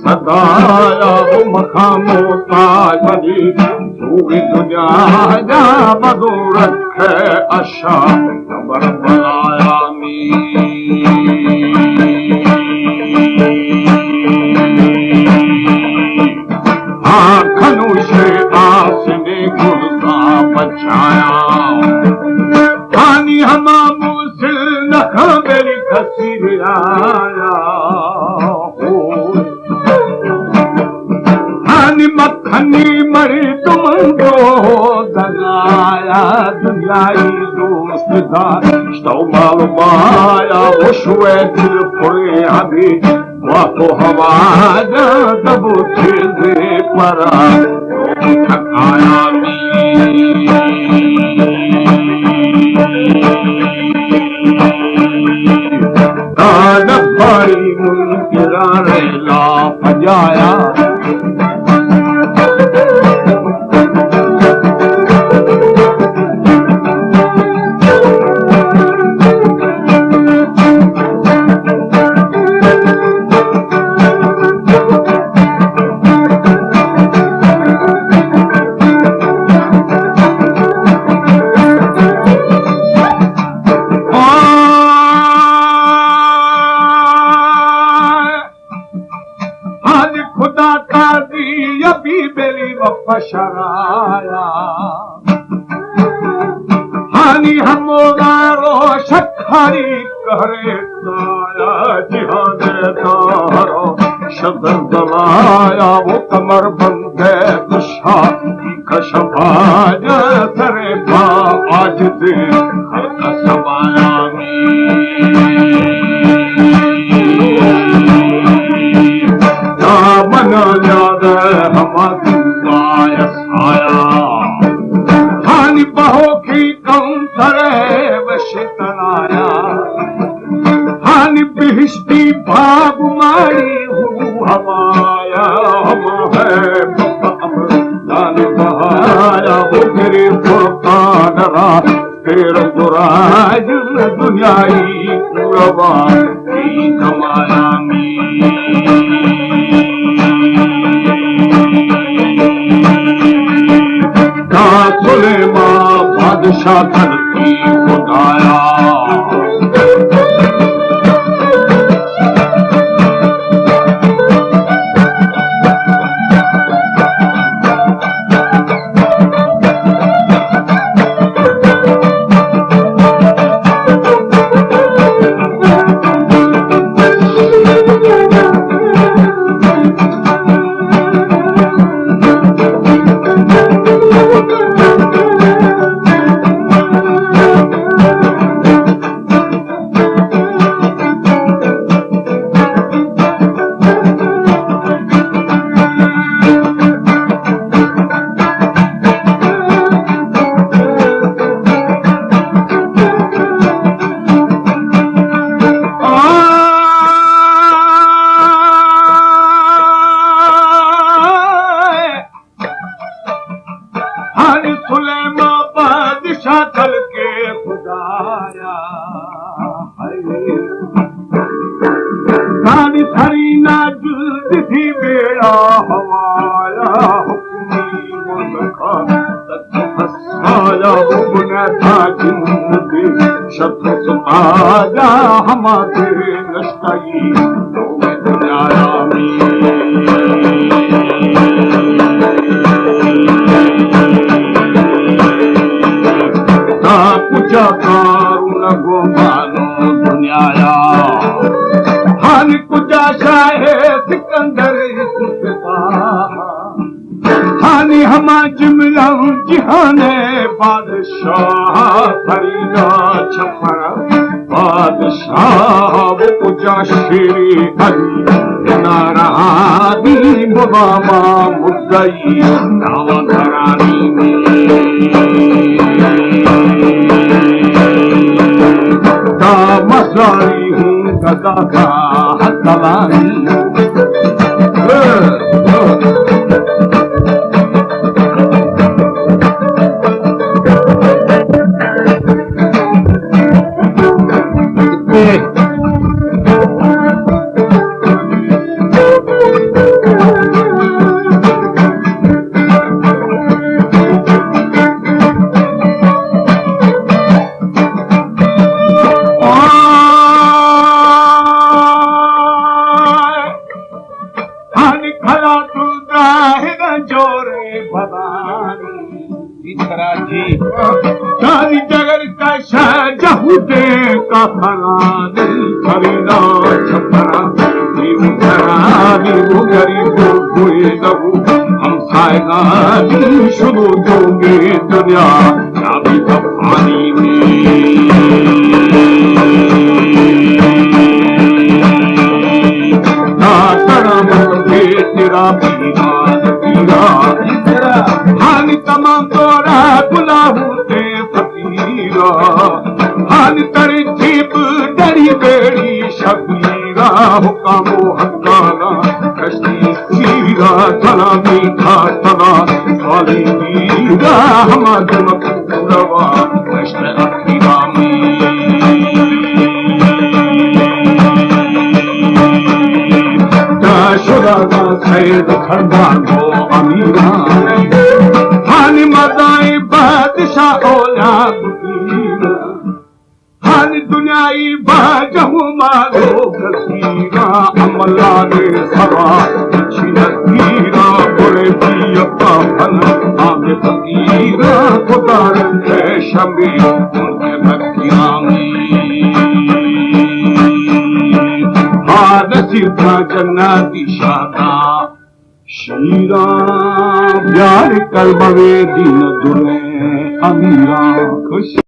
सदाया वो मकामो ताज मदी पूरी दुनिया जा बदू रखे अशा खबर बनाया मी खनुशे आसने गुरदा बचाया पानी हमा मुझे नख मेरी खसीराया मखनी मरी तुम को दगाया दुनियाई दोस्त था तो मालूमाया वो शुए दिल पुरे अभी वाको हवाजा दबो चीज़े परा थकाया दान भाई मुनकिरा रेला फजाया शराया हानी हमोगारो शखारी करे ताया जिहाने तारो शदर दलाया वो कमर बंदे दुशा खशबाया सरे बा आज दे हर समाया दामन याद हमारी हानि बहो की कम करे वशितनाया हानि बिहस्ती भाग मारी हूँ हमाया हम है दान बहाया वो मेरे फुरकानरा तेरे दुराज दुनियाई पूरवा की कमाया सुलेमा बादशाह धरती खुदाया हमारे नस्ताई कुझा कारून गोमानो दुनिया हानि कुझा शाहे सिकंदर हानि हमा जिमला जिहाने बादशाह फरीदा छपर बादशाह वो कुझा शेरी अली नारादी बाबा मुद्दई नावा घरानी में दा मसारी हूँ गदा का हतलानी सारी जगर का शाहजहूदे का फराद खरीदा छपरा नीव खराबी वो गरीब हुए लहू हम सायगानी शुरू दोगे दुनिया चाबी का पानी में ना तड़ा मत के तेरा बीमान पीरा हानि तमाम तोरा गुलाहू ते फकीरा हानि तरजीब डरी बेड़ी शबीरा हुकामो हकाना कश्ती सीरा तना मीठा तना खाली मीरा हमा जमक रवा कश्त अखीरा में शुरा का सैद खरदार हो अमीरा हानि मदाई बादशाह औलाद हानि दुनियाई बाजहू मारो कसीरा अमला ने सवा छिनतीरा बोले पियता फल आगे फकीरा खुदार के शमी उनके मक्किया में नसीबा जन्नती शादा शीरा प्यार कलबवे दीन दुले अमीरा खुश